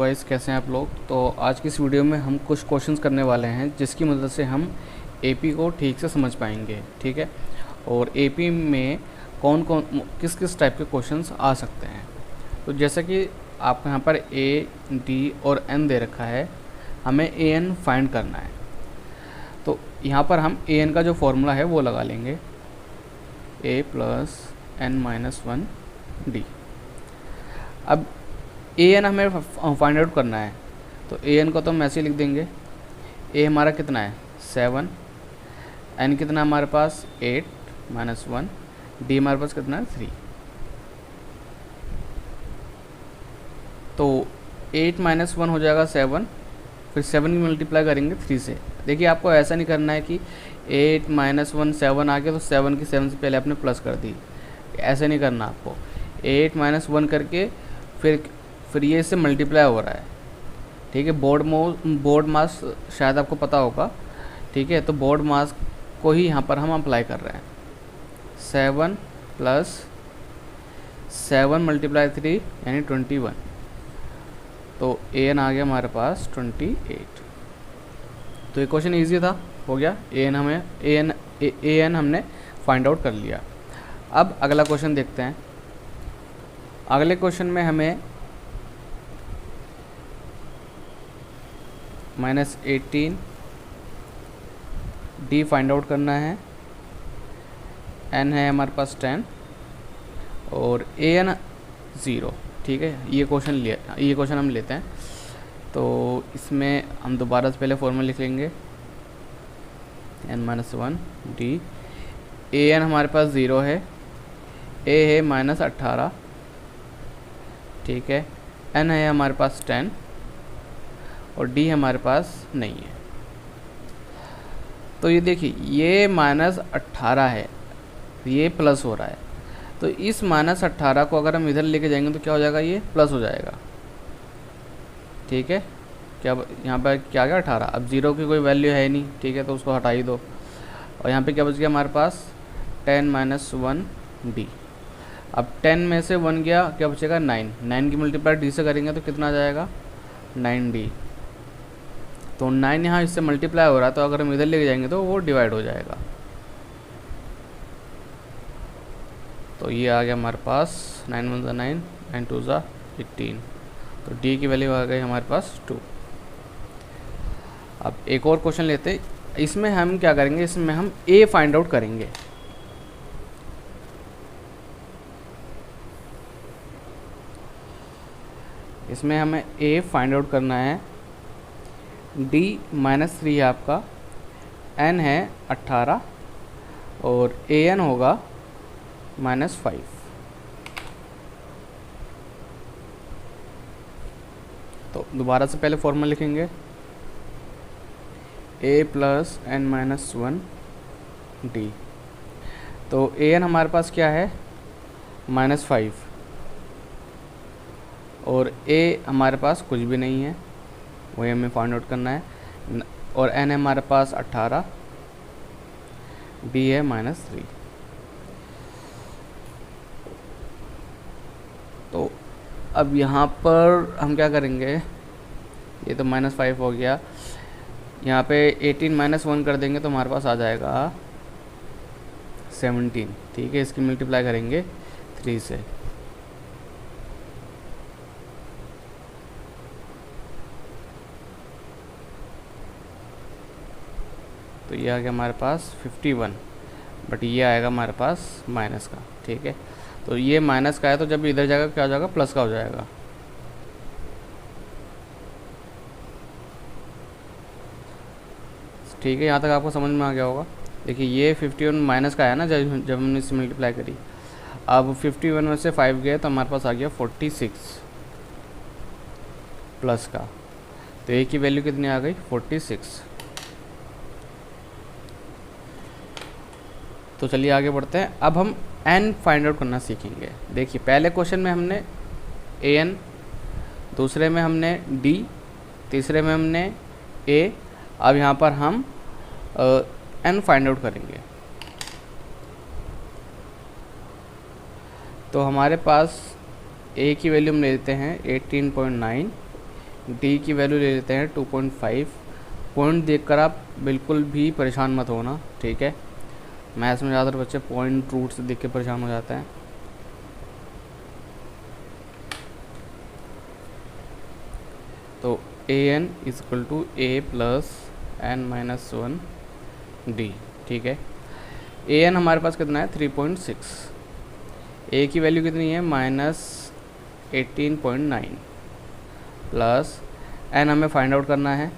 Guys, कैसे हैं आप लोग। तो आज की इस वीडियो में हम कुछ क्वेश्चंस करने वाले हैं जिसकी मदद से हम एपी को ठीक से समझ पाएंगे। ठीक है, और एपी में कौन कौन किस किस टाइप के क्वेश्चंस आ सकते हैं। तो जैसा कि आपको यहाँ पर ए, डी और एन दे रखा है, हमें ए एन फाइंड करना है। तो यहाँ पर हम ए एन का जो फॉर्मूला है वो लगा लेंगे, A plus N minus one D. अब ए एन हमें फाइंड आउट करना है, तो ए एन को तो हम ऐसे ही लिख देंगे। ए हमारा कितना है 7, एन कितना हमारे पास 8 माइनस 1, डी हमारे पास कितना है 3। तो 8 माइनस 1 हो जाएगा 7, फिर 7 की मल्टीप्लाई करेंगे 3 से। देखिए, आपको ऐसा नहीं करना है कि 8 माइनस 1 7 आ गया तो 7 की 7 से पहले आपने प्लस कर दी, ऐसे नहीं करना आपको। 8 माइनस 1 करके फिर ये इससे मल्टीप्लाई हो रहा है। ठीक है, बोर्ड मास शायद आपको पता होगा। ठीक है, तो बोर्ड मास को ही यहाँ पर हम अप्लाई कर रहे हैं। 7 प्लस 7 मल्टीप्लाई 3 यानी 21। तो ए एन आ गया हमारे पास 28। तो ये क्वेश्चन ईजी था, हो गया। ए एन हमने फाइंड आउट कर लिया। अब अगला क्वेश्चन देखते हैं। अगले क्वेश्चन में हमें -18 डी फाइंड आउट करना है। एन है हमारे पास 10 और ए एन 0। ठीक है, ये क्वेश्चन हम लेते हैं। तो इसमें हम दोबारा से पहले फॉर्मूला लिख लेंगे, n-1 डी। ए एन हमारे पास 0 है, ए है -18। ठीक है, एन है हमारे पास 10 और डी हमारे पास नहीं है। तो ये देखिए, ये -18 है, ये प्लस हो रहा है। तो इस -18 को अगर हम इधर लेके जाएंगे तो क्या हो जाएगा, ये प्लस हो जाएगा। ठीक है, क्या यहाँ पर क्या गया 18। अब 0 की कोई वैल्यू है नहीं, ठीक है, तो उसको हटा ही दो। और यहाँ पे क्या बच गया हमारे पास 10-1 डी। अब 10 में से 1 गया, क्या बचेगा 9 की मल्टीप्लाई डी से करेंगे तो कितना आ जाएगा 9d। तो 9 यहाँ इससे मल्टीप्लाई हो रहा है, तो अगर हम इधर लेके जाएंगे तो वो डिवाइड हो जाएगा। तो ये आ गया हमारे पास 9 1 ज़ा 9, 9 2 ज़ा 18। तो डी की वैल्यू आ गई हमारे पास 2। अब एक और क्वेश्चन लेते हैं। इसमें हम क्या करेंगे, इसमें हम ए फाइंड आउट करेंगे। इसमें हमें ए फाइंड आउट करना है। डी -3 है आपका, एन है 18 और ए एन होगा -5। तो दोबारा से पहले फॉर्मूला लिखेंगे, ए प्लस एन माइनस 1 डी। तो ए एन हमारे पास क्या है -5 और ए हमारे पास कुछ भी नहीं है, वही हमें फाइंड आउट करना है। और एन है हमारे पास 18, डी है -3। तो अब यहाँ पर हम क्या करेंगे, ये तो -5 हो गया, यहाँ पे 18 -1 कर देंगे तो हमारे पास आ जाएगा 17। ठीक है, इसकी मल्टीप्लाई करेंगे 3 से। तो ये आ गया हमारे पास 51, बट ये आएगा हमारे पास माइनस का। ठीक है, तो ये माइनस का है, तो जब इधर जाएगा क्या हो जाएगा, प्लस का हो जाएगा। ठीक है, यहाँ तक आपको समझ में आ गया होगा। देखिए, ये 51 माइनस का है ना, जब हमने इससे मल्टीप्लाई करी। अब 51 में से 5 गए तो हमारे पास आ गया 46 प्लस का। तो ए की वैल्यू कितनी आ गई 46। तो चलिए आगे बढ़ते हैं। अब हम एन फाइंड आउट करना सीखेंगे। देखिए, पहले क्वेश्चन में हमने ए एन, दूसरे में हमने डी, तीसरे में हमने ए। अब यहाँ पर हम एन फाइंड आउट करेंगे। तो हमारे पास ए की वैल्यू हम ले लेते हैं 18.9, डी की वैल्यू ले लेते हैं 2.5। पॉइंट देखकर आप बिल्कुल भी परेशान मत होना, ठीक है। मैथ्स में ज़्यादातर बच्चे पॉइंट रूट से देख के परेशान हो जाते हैं। तो A N is equal to A plus N minus 1 D, ठीक है। ए एन हमारे पास कितना है 3.6, ए की वैल्यू कितनी है -18.9 प्लस एन हमें फाइंड आउट करना है,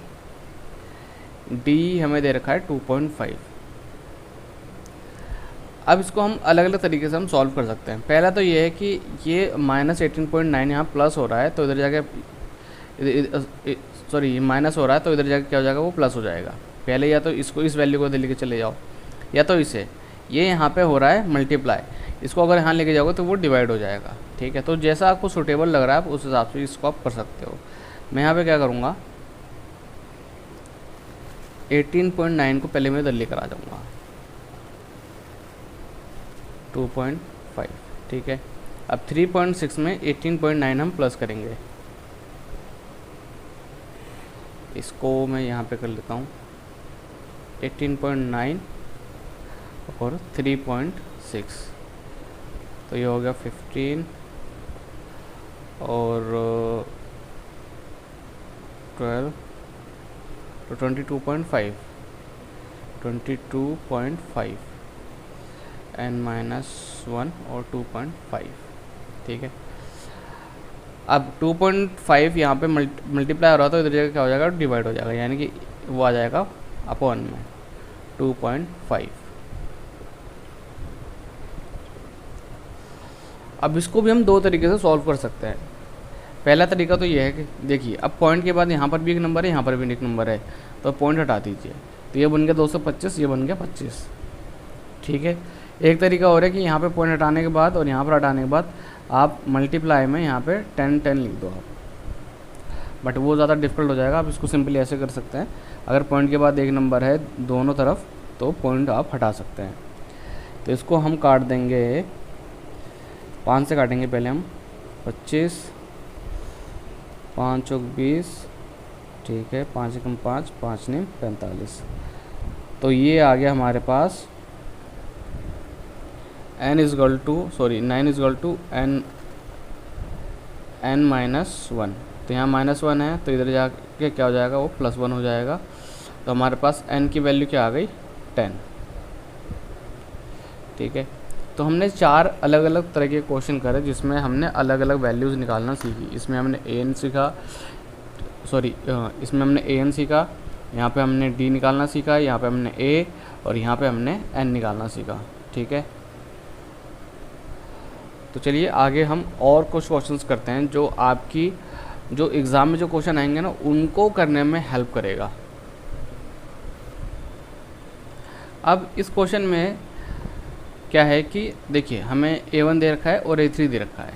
डी हमें दे रखा है 2.5। अब इसको हम अलग अलग तरीके से हम सॉल्व कर सकते हैं। पहला तो ये है कि ये -18.9 यहाँ प्लस हो रहा है तो इधर जाके सॉरी माइनस हो रहा है तो इधर जाके क्या हो जाएगा, वो प्लस हो जाएगा। पहले या तो इसको इस वैल्यू को लेके चले जाओ, या तो इसे, ये यहाँ पे हो रहा है मल्टीप्लाई, इसको अगर यहाँ लेके जाओगे तो वो डिवाइड हो जाएगा, ठीक है। तो जैसा आपको सूटेबल लग रहा है आप उस हिसाब से इसको आप कर सकते हो। मैं यहाँ पे क्या करूँगा, 18.9 को पहले मैं इधर लेकर आ जाऊँगा 2.5, ठीक है। अब 3.6 में 18.9 हम प्लस करेंगे, इसको मैं यहाँ पे कर लेता हूँ 18.9 और 3.6, तो ये हो गया 15 और 12 तो 22.5 एन माइनस 1 और 2.5, ठीक है। अब 2.5 यहाँ पे मल्टीप्लाई हो रहा था, इधर जगह क्या हो जाएगा, डिवाइड हो जाएगा, यानी कि वो आ जाएगा अपॉन में 2.5। अब इसको भी हम दो तरीके से सॉल्व कर सकते हैं। पहला तरीका तो ये है कि देखिए अब पॉइंट के बाद यहाँ पर भी एक नंबर है, यहाँ पर भी एक नंबर है, तो पॉइंट हटा दीजिए, तो ये बन गया 225, ये बन गया 25, ठीक है। एक तरीका और है कि यहाँ पे पॉइंट हटाने के बाद और यहाँ पर हटाने के बाद आप मल्टीप्लाई में यहाँ पे 10 लिख दो आप, बट वो ज़्यादा डिफिकल्ट हो जाएगा। आप इसको सिंपली ऐसे कर सकते हैं, अगर पॉइंट के बाद एक नंबर है दोनों तरफ तो पॉइंट आप हटा सकते हैं। तो इसको हम काट देंगे, 5 से काटेंगे पहले हम, 25, 5 चौक 20, ठीक है, 5 एकम 5, 5 नेम 45। तो ये आ गया हमारे पास n is equal to 9 is equal to n minus 1। तो यहाँ -1 है तो इधर जाके क्या हो जाएगा, वो +1 हो जाएगा। तो हमारे पास n की वैल्यू क्या आ गई, 10, ठीक है। तो हमने 4 अलग अलग तरह के क्वेश्चन करे जिसमें हमने अलग अलग वैल्यूज़ निकालना सीखी। इसमें हमने an सीखा, इसमें हमने an सीखा, यहाँ पे हमने d निकालना सीखा, यहाँ पे हमने a और यहाँ पे हमने n निकालना सीखा, ठीक है। तो चलिए आगे हम और कुछ क्वेश्चंस करते हैं जो आपकी जो एग्ज़ाम में जो क्वेश्चन आएंगे ना उनको करने में हेल्प करेगा। अब इस क्वेश्चन में क्या है कि देखिए हमें a1 दे रखा है और a3 दे रखा है,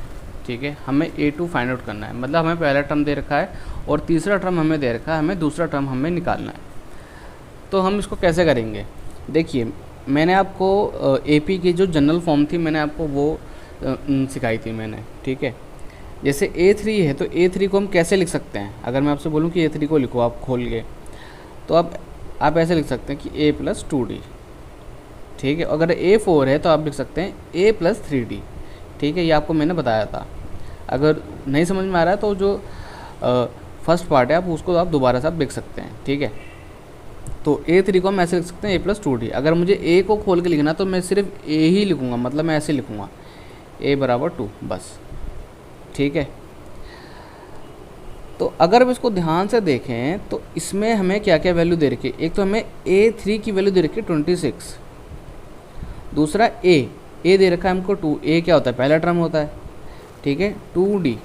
ठीक है। हमें a2 फाइंड आउट करना है, मतलब हमें पहला टर्म दे रखा है और तीसरा टर्म हमें दे रखा है, हमें दूसरा टर्म हमें निकालना है। तो हम इसको कैसे करेंगे, देखिए मैंने आपको AP की जो जनरल फॉर्म थी मैंने आपको वो सिखाई थी मैंने, ठीक है। जैसे a3 है तो a3 को हम कैसे लिख सकते हैं, अगर मैं आपसे बोलूँ कि a3 को लिखो आप खोल के, तो आप ऐसे लिख सकते हैं कि a + 2d, ठीक है। अगर a4 है तो आप लिख सकते हैं a + 3d, ठीक है। ये आपको मैंने बताया था। अगर नहीं समझ में आ रहा है तो जो फर्स्ट पार्ट है आप उसको आप दोबारा से आप लिख सकते हैं, ठीक है। तो a3 को हम ऐसे लिख सकते हैं a + 2d। अगर मुझे a को खोल के लिखना तो मैं सिर्फ a ही लिखूँगा, मतलब मैं ऐसे लिखूँगा a = 2 बस, ठीक है। तो अगर अब इसको ध्यान से देखें तो इसमें हमें क्या क्या वैल्यू दे रखी है। एक तो हमें a3 की वैल्यू दे रखी है 26, दूसरा a दे रखा है हमको 2, a क्या होता है, पहला टर्म होता है, ठीक है। 2d,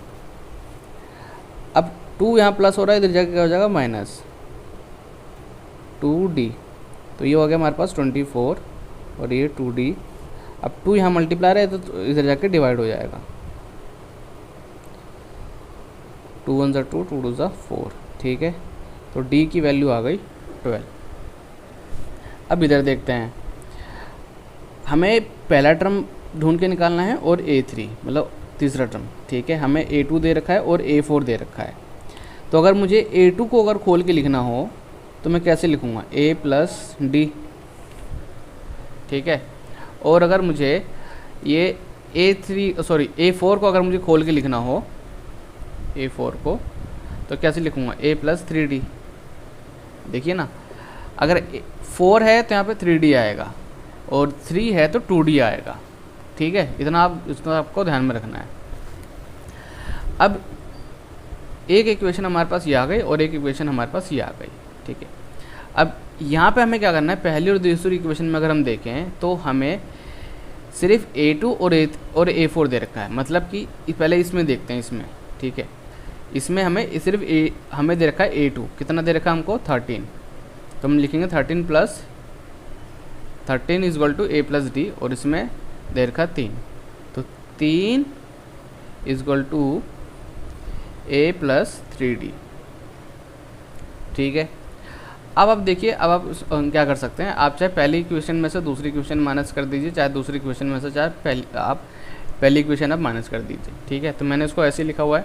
अब 2 यहाँ प्लस हो रहा है, इधर जाके क्या हो जाएगा -2d, तो ये हो गया हमारे पास 24 और ये 2d। अब 2 यहाँ मल्टीप्लाई है तो इधर जाके डिवाइड हो जाएगा, 2 1 = 2, 2 2 = 4, ठीक है। तो d की वैल्यू आ गई 12। अब इधर देखते हैं, हमें पहला टर्म ढूंढ के निकालना है और a3 मतलब तीसरा टर्म, ठीक है। हमें a2 दे रखा है और a4 दे रखा है। तो अगर मुझे A2 को अगर खोल के लिखना हो तो मैं कैसे लिखूँगा, A प्लस डी, ठीक है। और अगर मुझे ये A4 को अगर मुझे खोल के लिखना हो, A4 को, तो कैसे लिखूँगा, A प्लस 3D। देखिए ना, अगर 4 है तो यहाँ पे 3D आएगा और 3 है तो 2D आएगा, ठीक है। इतना आपको ध्यान में रखना है। अब एक इक्वेशन हमारे पास ये आ गई और एक इक्वेशन हमारे पास ये आ गई, ठीक है। अब यहाँ पे हमें क्या करना है, पहली और दूसरी इक्वेशन में अगर हम देखें तो हमें सिर्फ A2 और A4 दे रखा है। मतलब कि पहले इसमें देखते हैं, इसमें, ठीक है। इसमें हमें सिर्फ हमें दे रखा है A2, कितना दे रखा है हमको, 13। तो हम लिखेंगे 13 is equal to A plus D, और इसमें दे रखा 3, तो 3 is equal to A plus 3D, ठीक है। अब आप देखिए, अब आप क्या कर सकते हैं, आप चाहे पहली इक्वेशन में से दूसरी इक्वेशन माइनस कर दीजिए, चाहे दूसरी इक्वेशन में से चाहे पहली इक्वेशन आप माइनस कर दीजिए, ठीक है। तो मैंने इसको ऐसे लिखा हुआ है।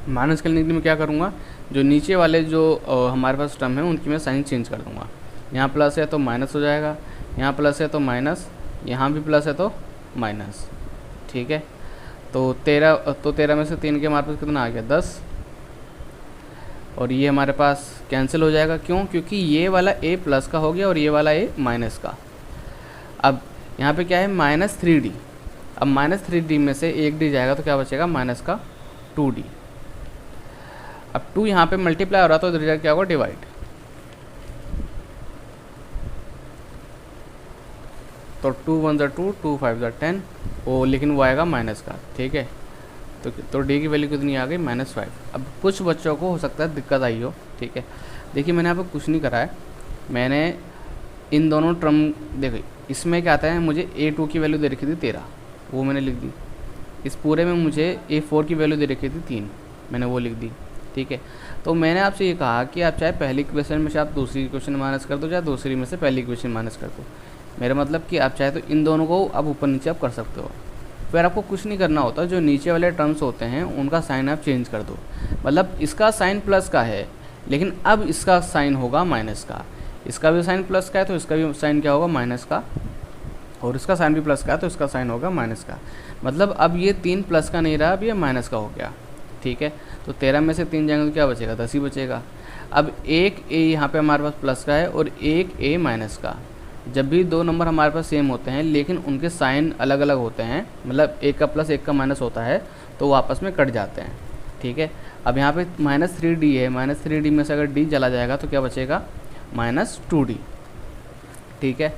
माइनस करने के लिए मैं क्या करूँगा, जो नीचे वाले जो हमारे पास टर्म है उनकी मैं साइन चेंज कर दूँगा। यहाँ प्लस है तो माइनस हो जाएगा, यहाँ प्लस है तो माइनस, यहाँ भी प्लस है तो माइनस, ठीक है। तो 13 में से 3 के हमारे पास कितना आ गया, 10, और ये हमारे पास कैंसिल हो जाएगा। क्यों, क्योंकि ये वाला A प्लस का हो गया और ये वाला A माइनस का। अब यहाँ पे क्या है, -3D। अब -3D में से 1D जाएगा तो क्या बचेगा, माइनस का 2D। अब 2 यहाँ पे मल्टीप्लाई हो रहा तो रिजल्ट क्या होगा, डिवाइड। तो 2 1 2, 2 5 10, वो लेकिन वो आएगा माइनस का, ठीक है। तो D की वैल्यू कितनी आ गई, -5। अब कुछ बच्चों को हो सकता है दिक्कत आई हो, ठीक है। देखिए मैंने यहाँ पे कुछ नहीं करा है, मैंने इन दोनों टर्म देखिए, इसमें क्या आता है, मुझे A2 की वैल्यू दे रखी थी 13, वो मैंने लिख दी। इस पूरे में मुझे A4 की वैल्यू दे रखी थी 3, मैंने वो लिख दी, ठीक है। तो मैंने आपसे ये कहा कि आप चाहे पहली इक्वेशन में से आप दूसरी इक्वेशन माइनस कर दो, चाहे दूसरी में से पहली इक्वेशन माइनस कर दो। मेरा मतलब कि आप चाहे तो इन दोनों को आप ऊपर नीचे आप कर सकते हो। फिर आपको कुछ नहीं करना होता, जो नीचे वाले टर्म्स होते हैं उनका साइन आप चेंज कर दो। मतलब इसका साइन प्लस का है, लेकिन अब इसका साइन होगा माइनस का। इसका भी साइन प्लस का है तो इसका भी साइन क्या होगा, माइनस का। और इसका साइन भी प्लस का है तो इसका साइन होगा माइनस का। मतलब अब ये 3 प्लस का नहीं रहा, अब ये माइनस का हो गया, ठीक है। तो 13 में से 3 जाएंगे तो क्या बचेगा, 10 ही बचेगा। अब एक A यहाँ पे हमारे पास प्लस का है और एक A माइनस का। जब भी दो नंबर हमारे पास सेम होते हैं लेकिन उनके साइन अलग अलग होते हैं, मतलब एक का प्लस एक का माइनस होता है, तो वो आपस में कट जाते हैं, ठीक है। अब यहाँ पे -3D है, -3D में से अगर D चला जाएगा तो क्या बचेगा, -2D, ठीक है।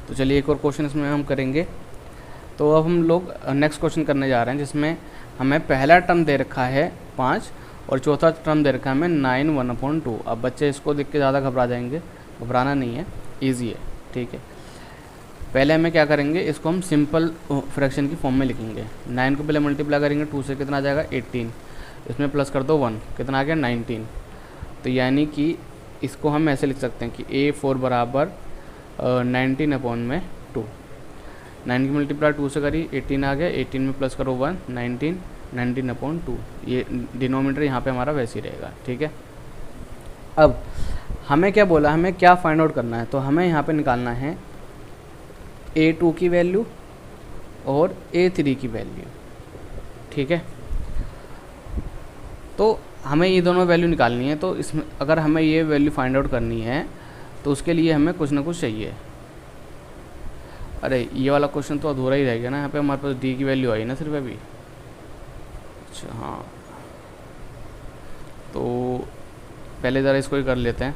तो चलिए एक और क्वेश्चन इसमें हम करेंगे। तो अब हम लोग नेक्स्ट क्वेश्चन करने जा रहे हैं, जिसमें हमें पहला टर्म दे रखा है 5 और चौथा टर्म दे रखा है हमें 9 1/2। अब बच्चे इसको देख के ज़्यादा घबरा जाएंगे, घबराना नहीं है, ईजी है, ठीक है। पहले हमें क्या करेंगे, इसको हम सिंपल फ्रैक्शन की फॉर्म में लिखेंगे। 9 को पहले मल्टीप्लाई करेंगे 2 से, कितना आ जाएगा 18, इसमें प्लस कर दो 1, कितना आ गया 19। तो यानी कि इसको हम ऐसे लिख सकते हैं कि A4 बराबर 19/2। 9 की मल्टीप्लाई 2 से करी 18 आ गया, 18 में प्लस करो 1, 19/2। ये डिनोमिनेटर यहाँ पे हमारा वैसे ही रहेगा, ठीक है। अब हमें क्या बोला, हमें क्या फाइंड आउट करना है, तो हमें यहाँ पे निकालना है A2 की वैल्यू और A3 की वैल्यू, ठीक है। तो हमें ये दोनों वैल्यू निकालनी है। तो इसमें अगर हमें ये वैल्यू फाइंड आउट करनी है तो उसके लिए हमें कुछ ना कुछ चाहिए। अरे ये वाला क्वेश्चन तो अधूरा ही रह गया ना, यहाँ पे हमारे पास D की वैल्यू आई ना सिर्फ अभी। अच्छा हाँ, तो पहले ज़रा इसको ही कर लेते हैं।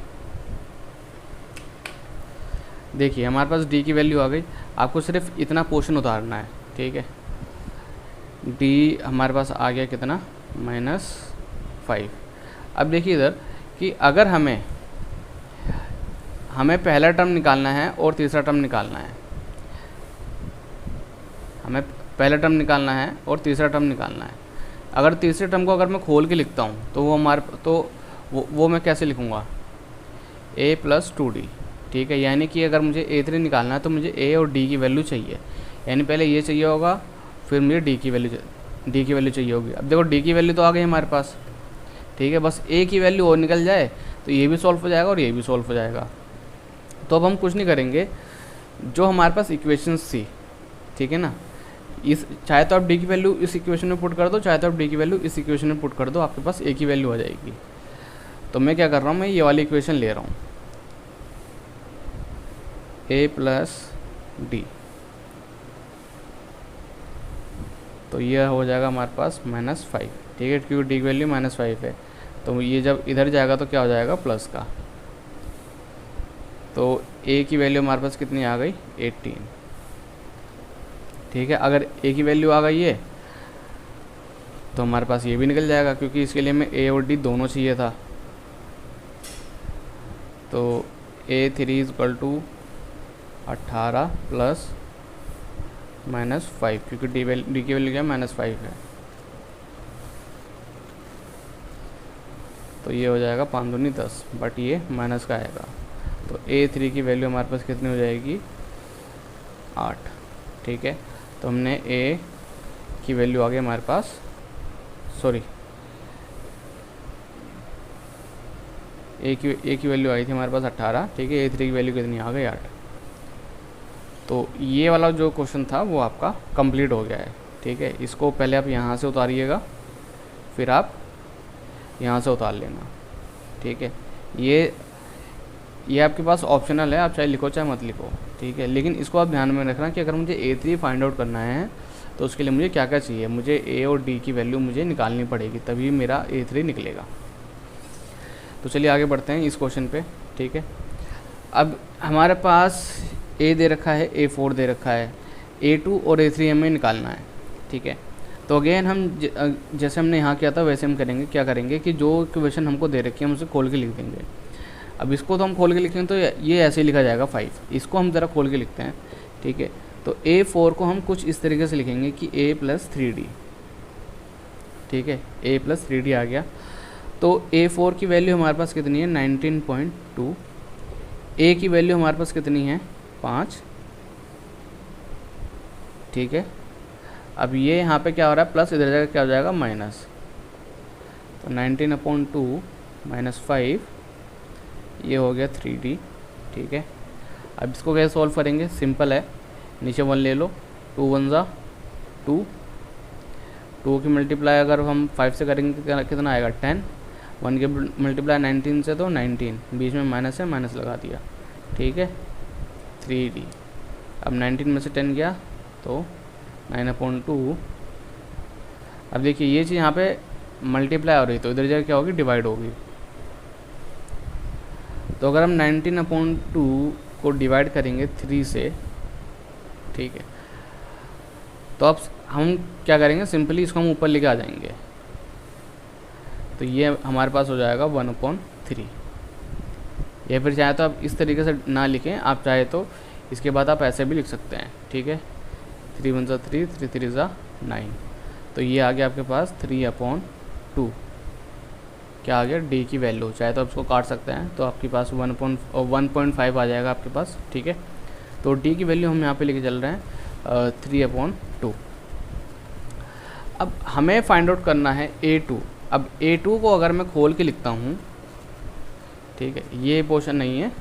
देखिए हमारे पास D की वैल्यू आ गई, आपको सिर्फ इतना पोर्शन उतारना है, ठीक है। D हमारे पास आ गया कितना, -5। अब देखिए इधर कि अगर हमें पहला टर्म निकालना है और तीसरा टर्म निकालना है, हमें पहला टर्म निकालना है और तीसरा टर्म निकालना है। अगर तीसरे टर्म को अगर मैं खोल के लिखता हूँ तो वो मैं कैसे लिखूँगा, A + 2D, ठीक है। यानी कि अगर मुझे A3 निकालना है तो मुझे A और D की वैल्यू चाहिए, यानी पहले ये चाहिए होगा, फिर मुझे D की वैल्यू चाहिए होगी। अब देखो D की वैल्यू तो आ गई हमारे पास, ठीक है, बस ए की वैल्यू और निकल जाए तो ये भी सॉल्व हो जाएगा और ये भी सॉल्व हो जाएगा। तो अब हम कुछ नहीं करेंगे, जो हमारे पास इक्वेशंस थी, ठीक है ना, इस चाहे तो आप डी की वैल्यू इस इक्वेशन में पुट कर दो, चाहे तो आप डी की वैल्यू इस इक्वेशन में पुट कर दो, आपके पास ए की वैल्यू आ जाएगी। तो मैं क्या कर रहा हूँ, मैं ये वाली इक्वेशन ले रहा हूँ, ए प्लस डी, तो ये हो जाएगा हमारे पास -5, ठीक है, क्योंकि डी की वैल्यू -5 है। तो ये जब इधर जाएगा तो क्या हो जाएगा, प्लस का। तो ए की वैल्यू हमारे पास कितनी आ गई, 18, ठीक है। अगर ए की वैल्यू आ गई है तो हमारे पास ये भी निकल जाएगा, क्योंकि इसके लिए हमें ए और डी दोनों चाहिए था। तो A3 = 18 प्लस -5, क्योंकि डी की वैल्यू क्या -5 है। तो ये हो जाएगा 5 दूनी 10, बट ये माइनस का आएगा। तो A3 की वैल्यू हमारे पास कितनी हो जाएगी, 8, ठीक है। तो हमने A की वैल्यू आ गई हमारे पास, सॉरी ए की वैल्यू आई थी हमारे पास 18, ठीक है। A3 की वैल्यू कितनी आ गई, 8। तो ये वाला जो क्वेश्चन था वो आपका कंप्लीट हो गया है, ठीक है। इसको पहले आप यहाँ से उतारिएगा, फिर आप यहाँ से उतार लेना, ठीक है। ये आपके पास ऑप्शनल है, आप चाहे लिखो चाहे मत लिखो, ठीक है। लेकिन इसको आप ध्यान में रखना कि अगर मुझे A3 फाइंड आउट करना है तो उसके लिए मुझे क्या क्या चाहिए, मुझे A और D की वैल्यू मुझे निकालनी पड़ेगी, तभी मेरा A3 निकलेगा। तो चलिए आगे बढ़ते हैं इस क्वेश्चन पे, ठीक है। अब हमारे पास A दे रखा है, A4 दे रखा है, A2 और A3 हमें निकालना है, ठीक है। तो अगेन हम जैसे हमने यहाँ किया था वैसे हम करेंगे, क्या करेंगे कि जो इक्वेशन हमको दे रखी है हम उसे खोल के लिख देंगे। अब इसको तो हम खोल के लिखेंगे तो ये ऐसे ही लिखा जाएगा 5, इसको हम ज़रा खोल के लिखते हैं, ठीक है। तो A4 को हम कुछ इस तरीके से लिखेंगे कि A + 3D, ठीक है, A + 3D आ गया। तो A4 की वैल्यू हमारे पास कितनी है, 19.2, A की वैल्यू हमारे पास कितनी है, 5, ठीक है। अब ये यहाँ पे क्या हो रहा है, प्लस, इधर जाकर क्या हो जाएगा, माइनस। तो 19/2 - 5, ये हो गया 3D, ठीक है। अब इसको कैसे सॉल्व करेंगे, सिंपल है, नीचे 1 ले लो, 2 × 1 = 2, 2 की मल्टीप्लाई अगर हम 5 से करेंगे कितना आएगा, 10, 1 की मल्टीप्लाई 19 से तो 19, बीच में माइनस है, माइनस लगा दिया, ठीक है, 3D। अब 19 में से 10 गया तो 9/2। अब देखिए ये चीज़ यहाँ पे मल्टीप्लाई हो रही तो इधर जाकर क्या होगी, डिवाइड होगी। तो अगर हम 19/2 को डिवाइड करेंगे 3 से, ठीक है, तो अब हम क्या करेंगे, सिंपली इसको हम ऊपर लेके आ जाएंगे। तो ये हमारे पास हो जाएगा 1/3, या फिर चाहे तो आप इस तरीके से ना लिखें, आप चाहे तो इसके बाद आप ऐसे भी लिख सकते हैं, ठीक है। 3 × 1 = 3, 3 × 3 = 9। तो ये आ गया आपके पास 3/2, क्या आ गया, डी की वैल्यू। चाहे तो आप इसको काट सकते हैं, तो आपके पास 1.5 आ जाएगा आपके पास, ठीक है। तो डी की वैल्यू हम यहाँ पे लेके चल रहे हैं 3/2। अब हमें फाइंड आउट करना है A2। अब A2 को अगर मैं खोल के लिखता हूँ, ठीक है, ये पोर्शन नहीं है,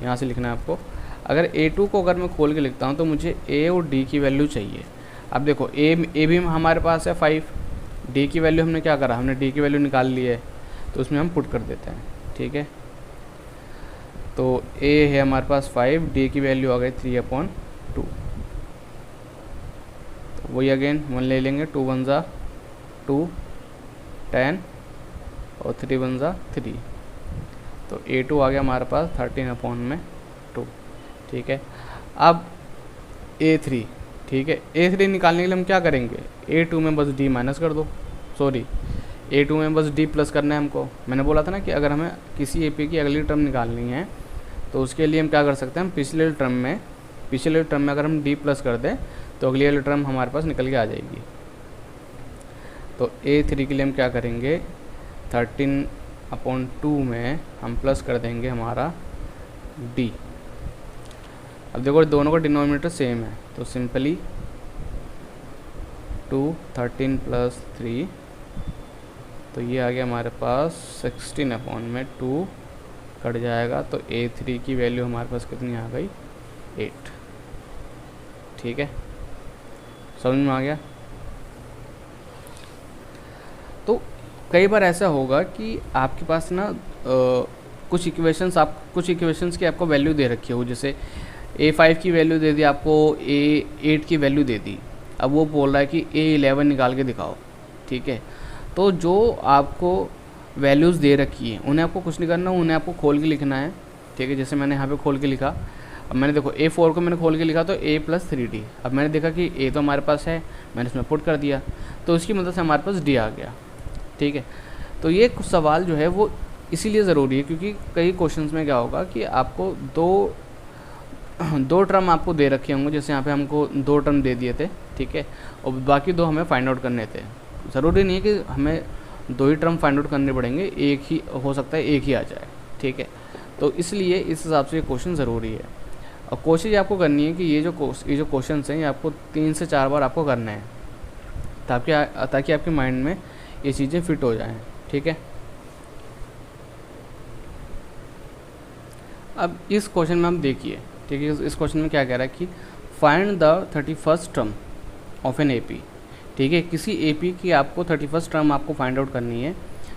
यहाँ से लिखना है आपको। अगर A2 को अगर मैं खोल के लिखता हूँ तो मुझे A और D की वैल्यू चाहिए। अब देखो A भी हमारे पास है 5, D की वैल्यू हमने क्या करा, हमने D की वैल्यू निकाल ली है, तो उसमें हम पुट कर देते हैं, ठीक है। तो A है हमारे पास 5, D की वैल्यू आ गई 3/2। तो वही अगेन 1 ले लेंगे, 2 × 1 = 2, 10 और 3 × 1 = 3। तो A2 आ गया हमारे पास 13/2, ठीक है। अब A3, ठीक है, A3 निकालने के लिए हम क्या करेंगे, A2 में बस D माइनस कर दो, सॉरी A2 में बस D प्लस करना है हमको। मैंने बोला था ना कि अगर हमें किसी AP की अगली टर्म निकालनी है तो उसके लिए हम क्या कर सकते हैं, पिछले टर्म में अगर हम D प्लस कर दें तो अगली वाली टर्म हमारे पास निकल के आ जाएगी। तो A3 के लिए हम क्या करेंगे, 13/2 में हम प्लस कर देंगे हमारा D। अब देखो दोनों का डिनोमिनेटर सेम है, तो सिंपली 2 13 + 3, तो ये आ गया हमारे पास 16/2 कट जाएगा, तो A3 की वैल्यू हमारे पास कितनी आ गई 8। ठीक है, समझ में आ गया। तो कई बार ऐसा होगा कि आपके पास ना कुछ इक्वेशंस की आपको वैल्यू दे रखी हो, जैसे A5 की वैल्यू दे दी आपको, A8 की वैल्यू दे दी, अब वो बोल रहा है कि A11 निकाल के दिखाओ। ठीक है, तो जो आपको वैल्यूज़ दे रखी है उन्हें आपको कुछ नहीं करना, उन्हें आपको खोल के लिखना है। ठीक है, जैसे मैंने यहाँ पे खोल के लिखा, अब मैंने देखो A4 को मैंने खोल के लिखा तो A+3D, अब मैंने देखा कि A तो हमारे पास है, मैंने इसमें पुट कर दिया, तो इसकी मदद से हमारे पास D आ गया। ठीक है, तो ये कुछ सवाल जो है वो इसीलिए ज़रूरी है क्योंकि कई क्वेश्चंस में क्या होगा कि आपको दो टर्म आपको दे रखे होंगे, जैसे यहाँ पे हमको 2 टर्म दे दिए थे। ठीक है, और बाकी 2 हमें फाइंड आउट करने थे। ज़रूरी नहीं है कि हमें 2 ही टर्म फाइंड आउट करने पड़ेंगे, एक ही हो सकता है, एक ही आ जाए। ठीक है, तो इसलिए इस हिसाब से ये क्वेश्चन ज़रूरी है। और कोशिश आपको करनी है कि ये जो क्वेश्चन हैं ये आपको 3 से 4 बार आपको करना है, ताकि आपके माइंड में ये चीज़ें फिट हो जाएं। ठीक है, अब इस क्वेश्चन में आप देखिए। ठीक है, इस क्वेश्चन में क्या कह रहा है कि find the 31st term of an AP। ठीक है, किसी AP की आपको 31st टर्म आपको फाइंड आउट करनी है,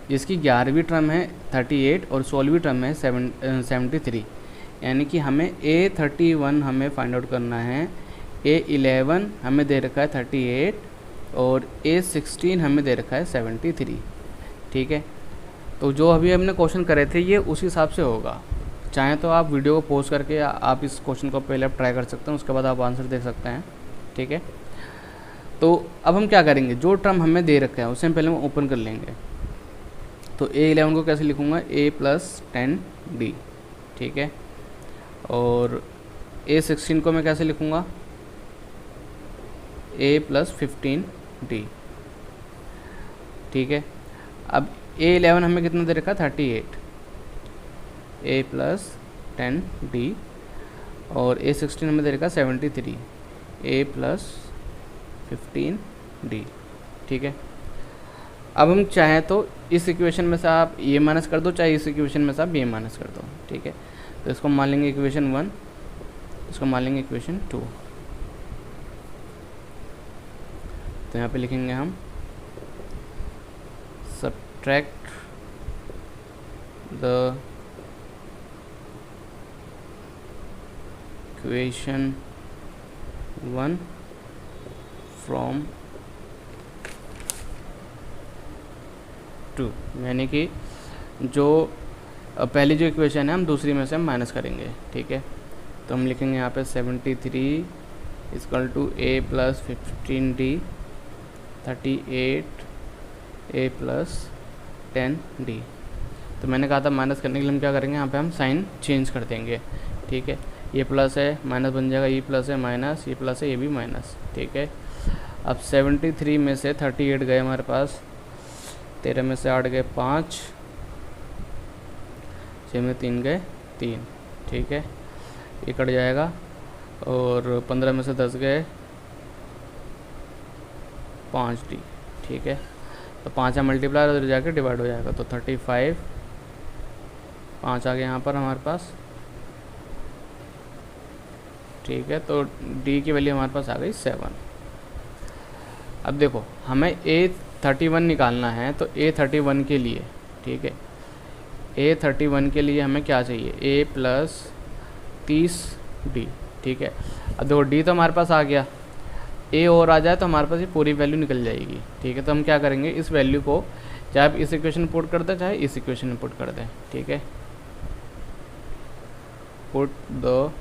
जिसकी 11वीं टर्म है 38 और 16वीं टर्म है 73। यानी कि हमें A31 हमें फाइंड आउट करना है, A11 हमें दे रखा है 38 और A16 हमें दे रखा है 73। ठीक है, तो जो अभी हमने क्वेश्चन करे थे ये उस हिसाब से होगा। चाहें तो आप वीडियो को पॉज करके आप इस क्वेश्चन को पहले आप ट्राई कर सकते हैं, उसके बाद आप आंसर देख सकते हैं। ठीक है, तो अब हम क्या करेंगे, जो टर्म हमें दे रखा है उसे हम पहले ओपन कर लेंगे। तो A11 को कैसे लिखूँगा, A+10D। ठीक है, और A16 को मैं कैसे लिखूँगा, A+15D। ठीक है, अब A11 हमें कितना दे रखा है 38, A+10D, और A16 हमें दे रखा 73, A+15D। ठीक है, अब हम चाहें तो इस इक्वेशन में से आप ये माइनस कर दो, चाहे इस इक्वेशन में से आप ये माइनस कर दो। ठीक है, तो इसको मान लेंगे इक्वेशन 1, इसको मान लेंगे इक्वेशन 2। तो यहाँ पे लिखेंगे हम सब्ट्रैक्ट द इक्वेशन 1 फ्रॉम 2, यानी कि जो पहली जो इक्वेशन है हम दूसरी में से हम माइनस करेंगे। ठीक है, तो हम लिखेंगे यहाँ पे 73 = A+15D, 38 A+10D। तो मैंने कहा था माइनस करने के लिए हम क्या करेंगे, यहाँ पे हम साइन चेंज कर देंगे। ठीक है, ये प्लस है माइनस बन जाएगा, ये प्लस है माइनस, ये प्लस है ये भी माइनस। ठीक है, अब 73 में से 38 गए हमारे पास, 13 में से 8 गए 5, 6 में 3 गए 3। ठीक है, ये कट जाएगा, और 15 में से 10 गए 5D। ठीक है, तो 5 का मल्टीप्लाई उधर जाके डिवाइड हो जाएगा, तो 35 5 आ गया यहाँ पर हमारे पास। ठीक है, तो D की वैल्यू हमारे पास आ गई 7। अब देखो हमें A31 निकालना है, तो A31 के लिए, ठीक है, A31 के लिए हमें क्या चाहिए, A+30D। ठीक है, अब देखो D तो हमारे पास आ गया, A और आ जाए तो हमारे पास ये पूरी वैल्यू निकल जाएगी। ठीक है, तो हम क्या करेंगे, इस वैल्यू को चाहे आप इस इक्वेशन में पुट कर दें चाहे इस इक्वेशन में पुट कर दें। ठीक है, put the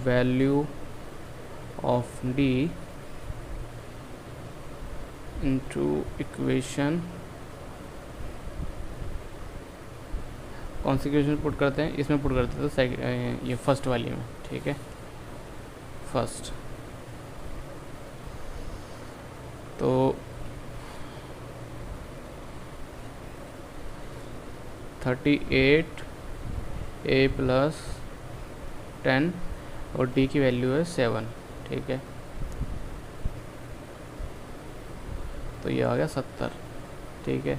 value of D into equation, कौन सी इक्वेशन पुट करते हैं, इसमें पुट करते हैं, तो ये फर्स्ट वाली में। ठीक है, फर्स्ट, तो $38 A+10 और D की वैल्यू है 7। ठीक है, तो ये आ गया 70। ठीक है।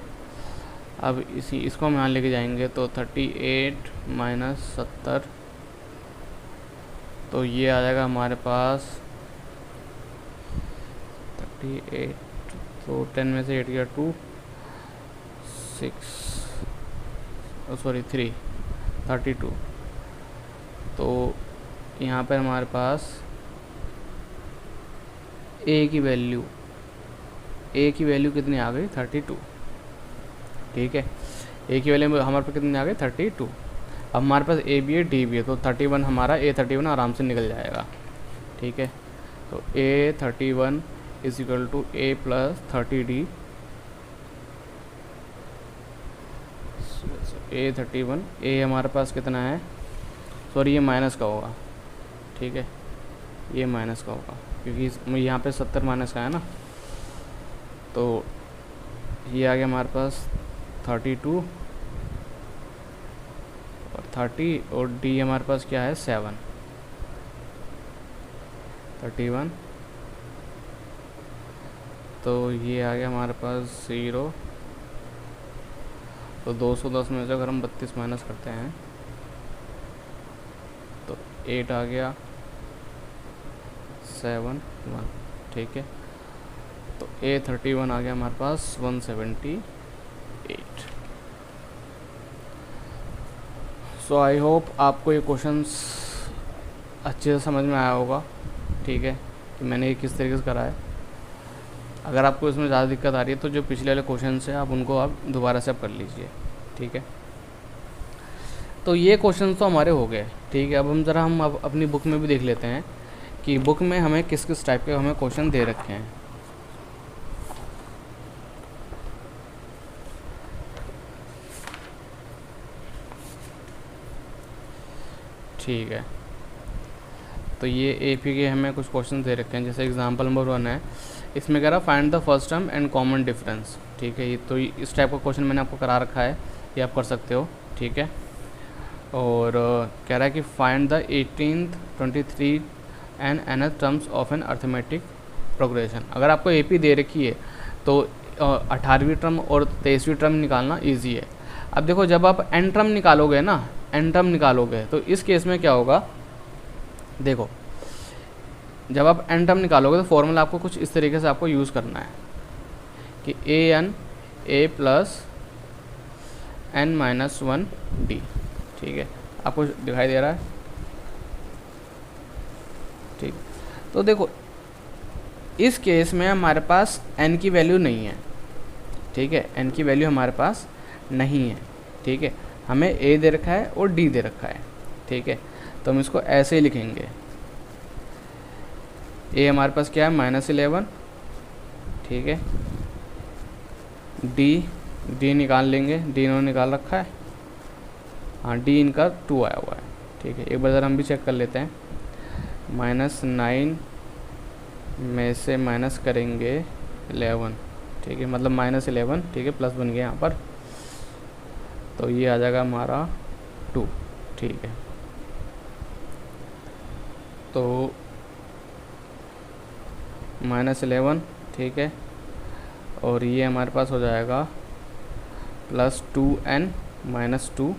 अब इसको हम यहाँ लेके जाएंगे तो 38 माइनस 70, तो ये आ जाएगा हमारे पास 38, तो 10 में से 8 गया 2, 6 सॉरी 3, 32। तो यहाँ पर हमारे पास ए की वैल्यू कितनी आ गई 32, ठीक है। ए की वैल्यू हमारे पास कितनी आ गई 32। अब हमारे पास ए भी है डी भी है, तो 31 हमारा A31 आराम से निकल जाएगा, ठीक है। तो A31 is equal to A plus 30D, A31, A हमारे पास कितना है, सॉरी ये माइनस का होगा, ठीक है, ये माइनस का होगा क्योंकि यहाँ पे 70 माइनस का है ना। तो ये आ गया हमारे पास 32 और 30, और डी हमारे पास क्या है 7, 31। तो ये आ गया हमारे पास 0। तो 210 में से अगर हम 32 माइनस करते हैं तो 8 आ गया, 7 1, ठीक है। तो A31 आ गया हमारे पास 178। सो आई होप आपको ये क्वेश्चंस अच्छे से समझ में आया होगा, ठीक है, कि मैंने ये किस तरीके से करा है। अगर आपको इसमें ज़्यादा दिक्कत आ रही है तो जो पिछले वाले क्वेश्चन है आप उनको आप दोबारा से कर लीजिए, ठीक है। तो ये क्वेश्चन तो हमारे हो गए, ठीक है। अब हम अपनी बुक में भी देख लेते हैं कि बुक में हमें किस किस टाइप के हमें क्वेश्चन दे रखे हैं। ठीक है, तो ये AP के हमें कुछ क्वेश्चन दे रखे हैं। जैसे एग्जांपल नंबर 1 है, इसमें कह रहा find the first term and common difference, ठीक है। ये तो इस टाइप का क्वेश्चन मैंने आपको करा रखा है, ये आप कर सकते हो, ठीक है। और कह रहा है कि find the 18th 23 and nth terms of an arithmetic progression. अगर आपको AP दे रखी है तो 18वीं टर्म और 23वीं टर्म निकालना ईजी है। अब देखो जब आप n टर्म निकालोगे ना, n टर्म निकालोगे तो इस केस में क्या होगा, देखो जब आप n टर्म निकालोगे तो फॉर्मूला आपको कुछ इस तरीके से आपको यूज़ करना है कि a plus n minus 1d, ठीक है। आपको दिखाई दे रहा है, ठीक। तो देखो इस केस में हमारे पास n की वैल्यू नहीं है, ठीक है, n की वैल्यू हमारे पास नहीं है, ठीक है। हमें a दे रखा है और d दे रखा है, ठीक है। तो हम इसको ऐसे ही लिखेंगे, a हमारे पास क्या है -11, ठीक है। d निकाल लेंगे, d इन्होंने निकाल रखा है, हाँ d इनका 2 आया हुआ है, ठीक है। एक बार ज़रा हम भी चेक कर लेते हैं, -9 में से माइनस करेंगे 11, ठीक है, मतलब -11, ठीक है, प्लस बन गया यहाँ पर, तो ये आ जाएगा हमारा 2, ठीक है। तो -11, ठीक है, और ये हमारे पास हो जाएगा प्लस 2n माइनस 2,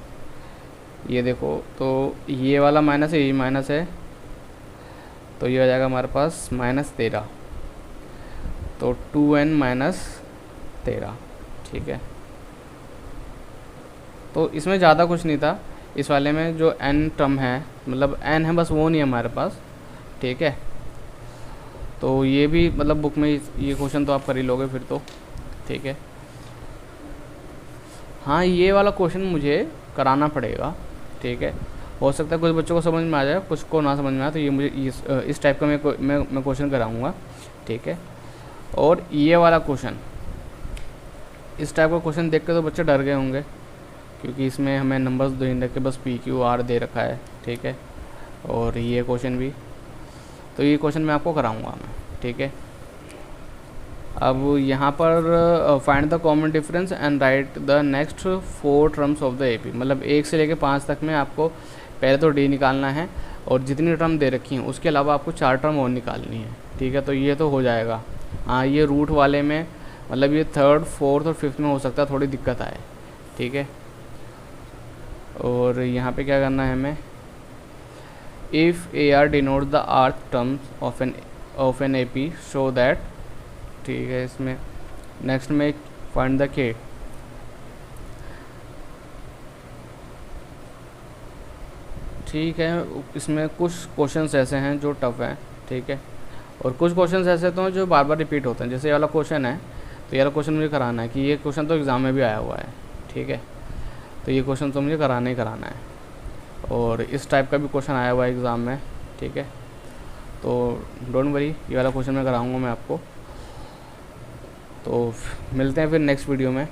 ये देखो तो ये वाला माइनस है, ये माइनस है, तो ये हो जाएगा हमारे पास -13, तो 2n माइनस 13, ठीक है। तो इसमें ज़्यादा कुछ नहीं था, इस वाले में जो n टर्म है, मतलब n है बस वो नहीं है हमारे पास, ठीक है। तो ये भी मतलब बुक में ये क्वेश्चन तो आप कर ही लोगे फिर तो, ठीक है। हाँ ये वाला क्वेश्चन मुझे कराना पड़ेगा, ठीक है। हो सकता है कुछ बच्चों को समझ में आ जाए, कुछ को ना समझ में आए, तो ये मुझे इस टाइप का मैं क्वेश्चन कराऊंगा, ठीक है। और ये वाला क्वेश्चन, इस टाइप का क्वेश्चन देख के तो बच्चे डर गए होंगे, क्योंकि इसमें हमें नंबर्स दे रखे, बस PQR दे रखा है, ठीक है। और ये क्वेश्चन भी, तो ये क्वेश्चन मैं आपको कराऊंगा मैं, ठीक है। अब यहाँ पर find the common difference and right the next 4 terms of the AP, मतलब 1 से लेकर 5 तक में आपको पहले तो D निकालना है, और जितनी टर्म दे रखी हैं उसके अलावा आपको 4 टर्म और निकालनी है, ठीक है। तो ये तो हो जाएगा। हाँ ये रूट वाले में मतलब ये थर्ड, फोर्थ और फिफ्थ में हो सकता है थोड़ी दिक्कत आए, ठीक है। और यहाँ पे क्या करना है हमें, if a r denote the rth terms of an A P show that, ठीक है। इसमें नेक्स्ट में फाइंड द के, ठीक है। इसमें कुछ क्वेश्चंस ऐसे हैं जो टफ हैं, ठीक है, और कुछ क्वेश्चंस ऐसे तो हैं जो बार बार रिपीट होते हैं। जैसे ये वाला क्वेश्चन है, तो ये वाला क्वेश्चन मुझे कराना है कि ये क्वेश्चन तो एग्ज़ाम में भी आया हुआ है, ठीक है, तो ये क्वेश्चन तो मुझे कराना ही कराना है। और इस टाइप का भी क्वेश्चन आया हुआ है एग्ज़ाम में, ठीक है, तो डोंट वरी, ये वाला क्वेश्चन मैं कराऊँगा मैं आपको। तो मिलते हैं फिर नेक्स्ट वीडियो में।